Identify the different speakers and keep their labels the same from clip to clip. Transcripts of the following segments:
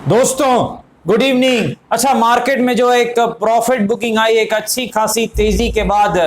Speaker 1: दोस्तों good evening. अच्छा, market में जो एक प्रॉफिट बुकिंग आई, एक अच्छी खासी तेजी के बाद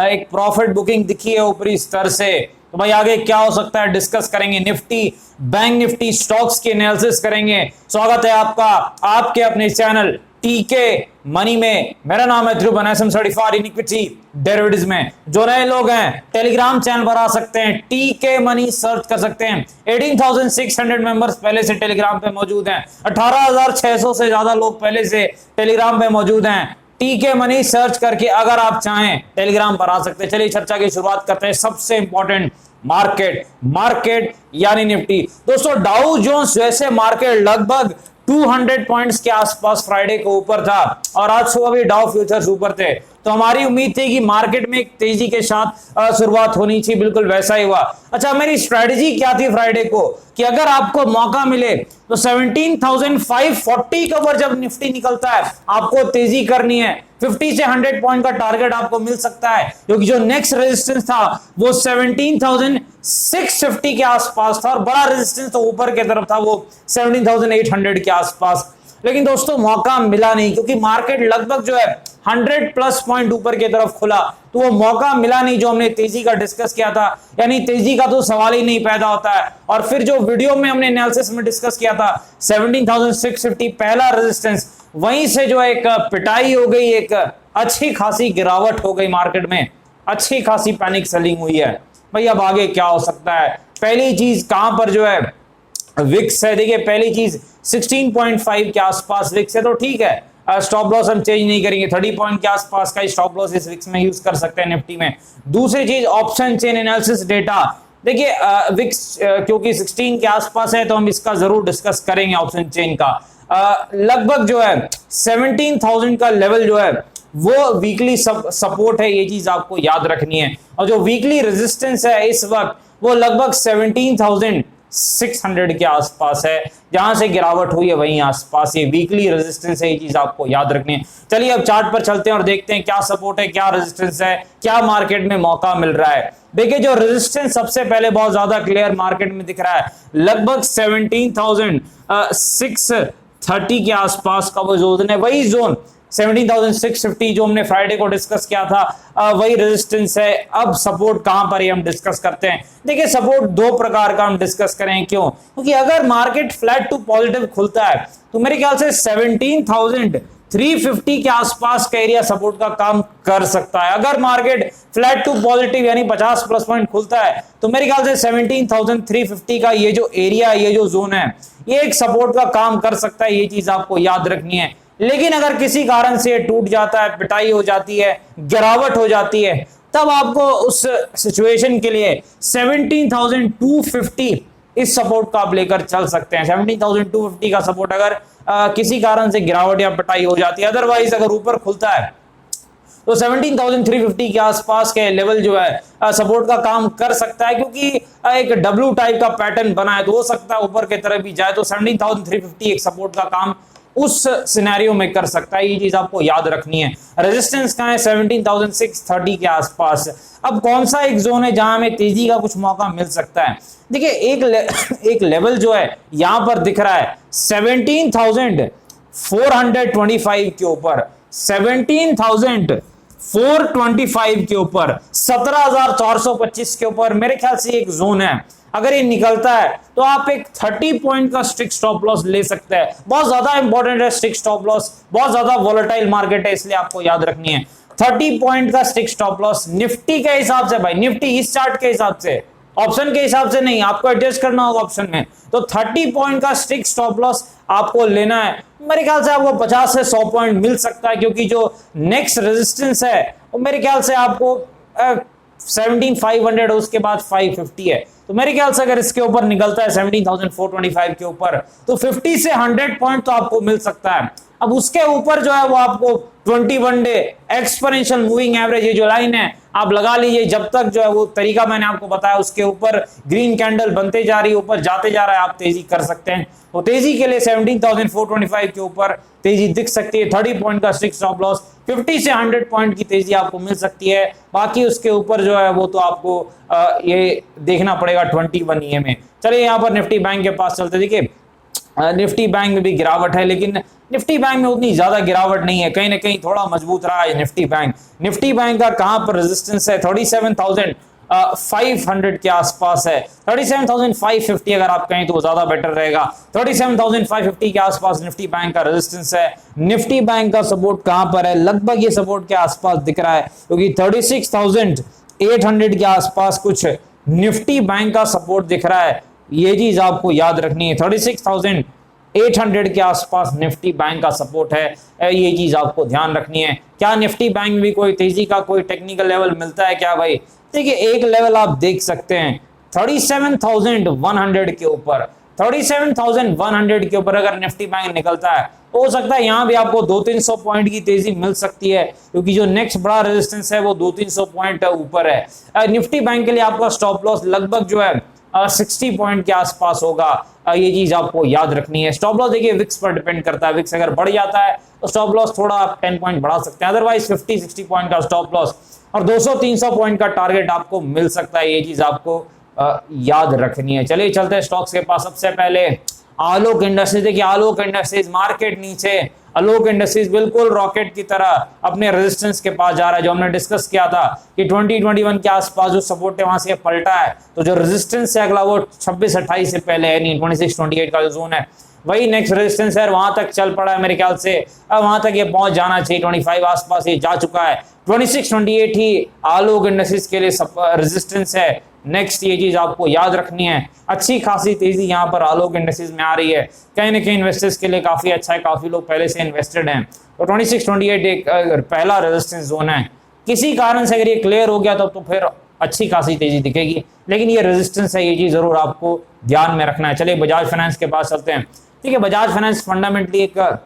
Speaker 1: एक प्रॉफिट बुकिंग दिखी है ऊपरी स्तर से। तो भाई आगे क्या हो सकता है डिस्कस करेंगे। निफ्टी, बैंक निफ्टी, स्टॉक्स की एनालिसिस करेंगे। स्वागत है आपका आपके अपने चैनल टीके मनी में। मेरा नाम है Dhruv, SM certified in equity derivatives में। जो नए लोग हैं टेलीग्राम चैनल पर आ सकते हैं, टीके मनी सर्च कर सकते हैं। 18,600 मेंबर्स पहले से टेलीग्राम पे मौजूद हैं। 18,600 से ज्यादा लोग पहले से टेलीग्राम पे मौजूद हैं। टीके मनी सर्च करके अगर आप चाहें टेलीग्राम पर आ सकते हैं। चलिए चर्चा की शुरुआत करते हैं। सबसे इंपॉर्टेंट मार्केट यानी निफ्टी। दोस्तों डाउ जोन्स जैसे मार्केट लगभग 200 पॉइंट्स के आसपास फ्राइडे को ऊपर था और आज सुबह भी डाउ फ्यूचर्स ऊपर थे। तो हमारी उम्मीद थी कि मार्केट में एक तेजी के साथ शुरुआत होनी चाहिए। बिल्कुल वैसा ही हुआ। अच्छा, मेरी स्ट्रेटजी क्या थी फ्राइडे को कि अगर आपको मौका मिले तो 17,540 के ऊपर जब निफ्टी निकलता है आपको तेजी करनी है। 50 से 100 पॉइंट का टारगेट आपको मिल सकता है, क्योंकि जो नेक्स्ट रेजिस्टेंस था वो 17,650 के आसपास था और बड़ा रेजिस्टेंस तो ऊपर की तरफ था, वो 17,800 के आसपास। लेकिन दोस्तों मौका मिला नहीं, क्योंकि मार्केट लगभग जो है 100 प्लस पॉइंट ऊपर की तरफ खुला, तो वो मौका मिला नहीं जो हमने तेजी का डिस्कस किया था। यानी तेजी का तो सवाल ही नहीं पैदा होता है। और फिर जो वीडियो में हमने एनालिसिस में डिस्कस किया था 17,650 पहला रेजिस्टेंस, वहीं से जो एक पिटाई हो गई, एक अच्छी खासी गिरावट हो गई मार्केट में, अच्छी खासी पैनिक सेलिंग हुई है। भाई अब आगे क्या हो सकता है। पहली चीज कहां पर जो है विक्स है। देखिए पहली चीज 16.5 के आसपास विक्स है, तो ठीक है। स्टॉप लॉस हम चेंज नहीं करेंगे, 30 पॉइंट के आसपास का स्टॉप लॉस इस विक्स में यूज कर सकते हैं निफ्टी में। दूसरी चीज ऑप्शन चेन एनालिसिस डेटा। देखिए विक्स क्योंकि 16 के आसपास है तो हम इसका जरूर डिस्कस करेंगे ऑप्शन चेन का। लगभग जो है 17,000 का लेवल जो है वो वीकली सपोर्ट है, ये चीज आपको याद रखनी है। और जो वीकली रेजिस्टेंस है इस वक्त वो लगभग 17,600 के आसपास है। जहां से गिरावट हुई है वहीं आसपास ये वीकली रेजिस्टेंस है, ये चीज आपको याद रखनी है। चलिए अब चार्ट पर चलते हैं और देखते हैं क्या सपोर्ट है, क्या रेजिस्टेंस है, क्या मार्केट में मौका मिल रहा है। देखिए जो रेजिस्टेंस सबसे पहले बहुत ज्यादा क्लियर मार्केट में दिख रहा है, लगभग 17,630 के आसपास का वो जोन है। वही जोन 17,650 जो हमने फ्राइडे को डिस्कस किया था, वही रेजिस्टेंस है। अब सपोर्ट कहां पर हम डिस्कस करते हैं। देखिए सपोर्ट दो प्रकार का हम डिस्कस करें। क्यों? क्योंकि अगर मार्केट फ्लैट टू पॉजिटिव खुलता है तो मेरे ख्याल से 17,350 के आसपास का एरिया सपोर्ट का काम कर सकता है। अगर मार्केट फ्लैट टू पॉजिटिव यानी 50 प्लस पॉइंट खुलता है तो मेरे ख्याल से 17,350 का ये जो एरिया, ये जो जोन है, ये एक सपोर्ट का काम कर सकता है। ये चीज आपको याद रखनी है। लेकिन अगर किसी कारण से टूट जाता है, पिटाई हो जाती है, गिरावट हो जाती है, तब आपको उस सिचुएशन के लिए 17,250 इस सपोर्ट का आप लेकर चल सकते हैं। 17,250 का सपोर्ट अगर किसी कारण से गिरावट या पिटाई हो जाती है, अदरवाइज अगर ऊपर खुलता है तो 17,350 के आसपास के लेवल जो है सपोर्ट का काम कर सकता है, क्योंकि एक डब्ल्यू टाइप का पैटर्न बना है, तो हो सकता है ऊपर की तरफ भी जाए। तो 17,350 एक सपोर्ट का काम उस सिनेरियो में कर सकता है। ये चीज आपको याद रखनी है। रेजिस्टेंस कहां है? 17,630 के आसपास। अब कौन सा एक जोन है जहां हमें तेजी का कुछ मौका मिल सकता है? देखिए एक लेवल जो है यहां पर दिख रहा है 17,425 के ऊपर, 17,425 के ऊपर, 17,425 के ऊपर मेरे ख्याल से एक जोन है। अगर ये निकलता है तो आप एक 30 पॉइंट का स्ट्रिक्ट स्टॉप लॉस ले सकते हैं। बहुत ज्यादा इंपॉर्टेंट है स्ट्रिक्ट स्टॉप लॉस, बहुत ज्यादा वोलेटाइल मार्केट है, इसलिए आपको याद रखनी है। 30 पॉइंट का स्ट्रिक्ट स्टॉप लॉस निफ्टी के हिसाब से, भाई निफ्टी इस चार्ट के हिसाब से, ऑप्शन के हिसाब से नहीं, आपको एडजस्ट करना होगा ऑप्शन में। तो 30 पॉइंट का स्ट्रिक्ट स्टॉप लॉस आपको लेना है। मेरे ख्याल से आपको 50 से 100 पॉइंट मिल सकता है, क्योंकि जो नेक्स्ट रेजिस्टेंस है वो मेरे ख्याल से आपको 17,500 उसके बाद 550 है। तो मेरे ख्याल से अगर इसके ऊपर निकलता है 17,425 के ऊपर तो 50 से 100 पॉइंट तो आपको मिल सकता है। अब उसके ऊपर जो है वो आपको 21 डे एक्सपोनेंशियल मूविंग एवरेज, ये जो लाइन है आप लगा लीजिए। जब तक जो है वो तरीका मैंने आपको बताया उसके ऊपर ग्रीन कैंडल बनते जा रही है, ऊपर जाते जा रहा है, आप तेजी कर सकते हैं। तो तेजी के लिए 17,425 के ऊपर तेजी दिख सकती है। 30 पॉइंट का स्ट्रिक्ट स्टॉप लॉस, 50 से 100 पॉइंट की तेजी आपको मिल सकती है। बाकी उसके ऊपर जो है वो तो आपको ये देखना पड़ेगा 21 EMA में। चलिए यहाँ पर निफ्टी बैंक के पास चलते। देखिए निफ्टी बैंक में भी गिरावट है, लेकिन निफ्टी बैंक में उतनी ज्यादा गिरावट नहीं है, कहीं ना कहीं थोड़ा मजबूत रहा है निफ्टी बैंक। निफ्टी बैंक का कहां पर रेजिस्टेंस है, 37,500 के आसपास है, 37,550 अगर आप कहें तो वो ज्यादा बेटर रहेगा। 37,550 के आसपास निफ्टी बैंक का रेजिस्टेंस है। निफ्टी बैंक का सपोर्ट कहां पर है, लगभग ये सपोर्ट के आसपास दिख रहा है, क्योंकि 36,800 के आसपास कुछ निफ्टी बैंक का सपोर्ट दिख रहा है। ये चीज आपको याद रखनी है, 36,800 के आसपास निफ्टी बैंक का सपोर्ट है, ये चीज आपको ध्यान रखनी है। क्या निफ्टी बैंक में भी कोई तेजी का कोई टेक्निकल लेवल मिलता है क्या भाई? देखिए एक लेवल आप देख सकते हैं 37,100 के ऊपर, 37,100 के ऊपर अगर निफ्टी बैंक निकलता है तो हो सकता है यहां भी आपको 200-300 पॉइंट की तेजी मिल सकती है, क्योंकि जो नेक्स्ट बड़ा रेजिस्टेंस है वो 200-300 पॉइंट ऊपर है। निफ्टी बैंक के लिए आपका स्टॉप लॉस लगभग जो है 60 पॉइंट के आसपास होगा, ये चीज आपको याद रखनी है। स्टॉप लॉस देखिए विक्स पर डिपेंड करता है, विक्स अगर बढ़ जाता है तो स्टॉप लॉस थोड़ा आप 10 पॉइंट बढ़ा सकते हैं, अदरवाइज 50-60 पॉइंट का स्टॉप लॉस और 200-300 पॉइंट का टारगेट आपको मिल सकता है, ये चीज आपको याद रखनी है। चलिए चलते हैं स्टॉक्स के पास। सबसे पहले आलोक इंडस्ट्रीज, देखिए आलोक इंडस्ट्रीज मार्केट नीचे, आलोक इंडस्ट्रीज बिल्कुल रॉकेट की तरह अपने रेजिस्टेंस के पास जा रहा है, जो हमने डिस्कस किया था कि 2021 के आसपास जो सपोर्ट है वहां से पलटा है, तो जो रेजिस्टेंस है अगला वो 26-28 से पहले है नहीं, 26-28 का जो जोन है वही नेक्स्ट रेजिस्टेंस है, वहां तक चल पड़ा है मेरे ख्याल से, अब वहां तक ये पहुंच जाना चाहिए, 25 आसपास ये जा चुका है, 26-28 ही आलोक इंडस्ट्रीज के लिए रेजिस्टेंस है नेक्स्ट, ये चीज आपको याद रखनी है। अच्छी खासी तेजी यहाँ पर आलोक इंडस्ट्रीज में आ रही है, कहीं ना कहीं इन्वेस्टर्स के लिए काफी अच्छा है, काफी लोग पहले से इन्वेस्टेड हैं, तो 26-28 एक पहला रेजिस्टेंस जोन है। किसी कारण से अगर ये क्लियर हो गया तो फिर अच्छी खासी तेजी दिखेगी, लेकिन ये रेजिस्टेंस है, ये चीज जरूर आपको ध्यान में रखना है। चलिए बजाज फाइनेंस के पास चलते हैं। ठीक है, बजाज फाइनेंस फंडामेंटली एक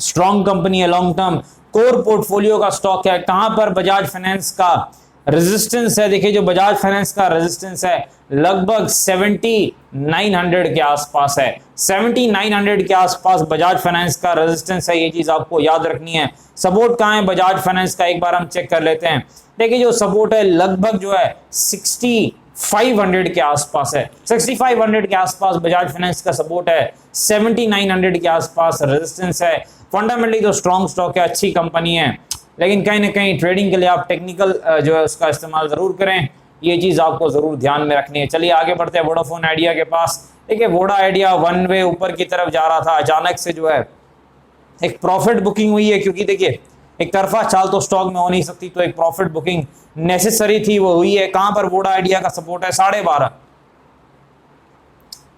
Speaker 1: स्ट्रॉन्ग कंपनी है, लॉन्ग टर्म कोर पोर्टफोलियो का स्टॉक है। कहां पर बजाज फाइनेंस का रेजिस्टेंस है, देखिए जो बजाज फाइनेंस का रेजिस्टेंस है लगभग 7900 के आसपास है, 7900 के आसपास बजाज फाइनेंस का रेजिस्टेंस है, ये चीज आपको याद रखनी है। सपोर्ट कहां है बजाज फाइनेंस का, एक बार हम चेक कर लेते हैं। देखिए जो सपोर्ट है लगभग जो है 6500 के आसपास है, 6500 के आसपास बजाज फाइनेंस का सपोर्ट है, 7900 के आसपास रेजिस्टेंस है। फंडामेंटली तो स्ट्रॉन्ग स्टॉक है, अच्छी कंपनी है, लेकिन कहीं ना कहीं ट्रेडिंग के लिए आप टेक्निकल जो है उसका इस्तेमाल जरूर करें, ये चीज आपको जरूर ध्यान में रखनी है। चलिए आगे बढ़ते हैं वोडाफोन आइडिया के पास। देखिए वोडा आइडिया वन वे ऊपर की तरफ जा रहा था, अचानक से जो है एक प्रॉफिट बुकिंग हुई है, क्योंकि देखिए एक तरफा चाल तो स्टॉक में हो नहीं सकती, तो एक प्रॉफिट बुकिंग नेसेसरी थी, वो हुई है। कहां पर वोडा आइडिया का सपोर्ट है 12.5,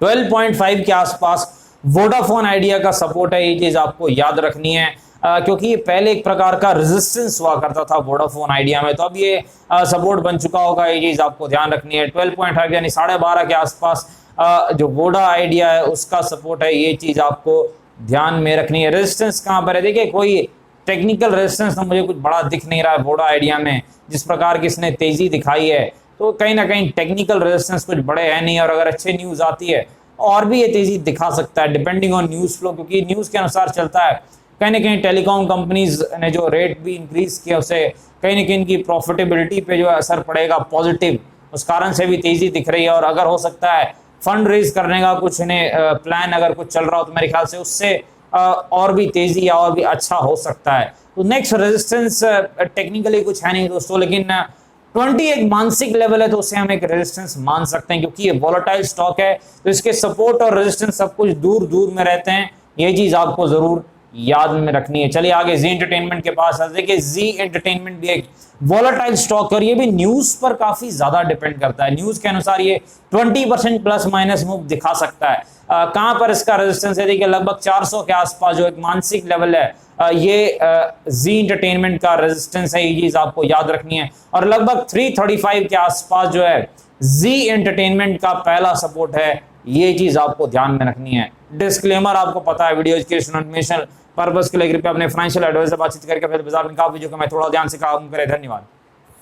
Speaker 1: 12.5 के आसपास वोडाफोन आइडिया का सपोर्ट है, ये चीज आपको याद रखनी है, क्योंकि ये पहले एक प्रकार का रेजिस्टेंस हुआ करता था वोडाफोन आइडिया में, तो अब ये सपोर्ट बन चुका होगा, ये चीज आपको ध्यान रखनी है। 12.5 यानी 12.5 के आसपास जो वोडा आइडिया है उसका सपोर्ट है, ये चीज आपको ध्यान में रखनी है। रेजिस्टेंस कहां पर है, देखिए कोई टेक्निकल रेजिस्टेंस तो मुझे कुछ बड़ा दिख नहीं रहा है वोडा आइडिया में, जिस प्रकार की इसने तेजी दिखाई है, तो कहीं ना कहीं टेक्निकल रेजिस्टेंस कुछ बड़े है नहीं, और अगर अच्छे न्यूज आती है और भी ये तेजी दिखा सकता है डिपेंडिंग ऑन न्यूज फ्लो, क्योंकि न्यूज के अनुसार चलता है। कहीं ना कहीं टेलीकॉम कंपनीज ने जो रेट भी इंक्रीज किया उससे कहीं ना कहीं इनकी प्रॉफिटेबिलिटी पे जो असर पड़ेगा पॉजिटिव, उस कारण से भी तेजी दिख रही है, और अगर हो सकता है फंड रेज करने का कुछ इन्हें प्लान अगर कुछ चल रहा हो तो मेरे ख्याल से उससे और भी तेजी या और भी अच्छा हो सकता है। तो नेक्स्ट रेजिस्टेंस टेक्निकली कुछ है नहीं दोस्तों, लेकिन 20 एक मानसिक लेवल है, तो उसे हम एक रेजिस्टेंस मान सकते हैं, क्योंकि ये वोलेटाइल स्टॉक है, तो इसके सपोर्ट और रेजिस्टेंस सब कुछ दूर दूर में रहते हैं, ये चीज आपको जरूर याद में रखनी है। चलिए आगे जी एंटरटेनमेंट के पास आ, देखिए जी एंटरटेनमेंट भी एक वोलेटाइल स्टॉक है, और ये भी न्यूज पर काफी ज्यादा डिपेंड करता है, न्यूज के अनुसार ये 20% प्लस माइनस मूव दिखा सकता है। कहां पर इसका रेजिस्टेंस है, देखिए लगभग 400 के आसपास जो एक मानसिक लेवल है, ये जी एंटरटेनमेंट का रेजिस्टेंस है, ये चीज आपको याद रखनी है, और लगभग 335 के आसपास जो है जी एंटरटेनमेंट का पहला सपोर्ट है, ये चीज आपको ध्यान में रखनी है। डिस्क्लेमर आपको पता है, वीडियो एजुकेशन इन्फॉर्मेशन पर्पस के लिए कृपया अपने फाइनेंशियल एडवाइजर से बातचीत करके फिर बाजार में वीडियो को मैं थोड़ा ध्यान से काम करें। धन्यवाद।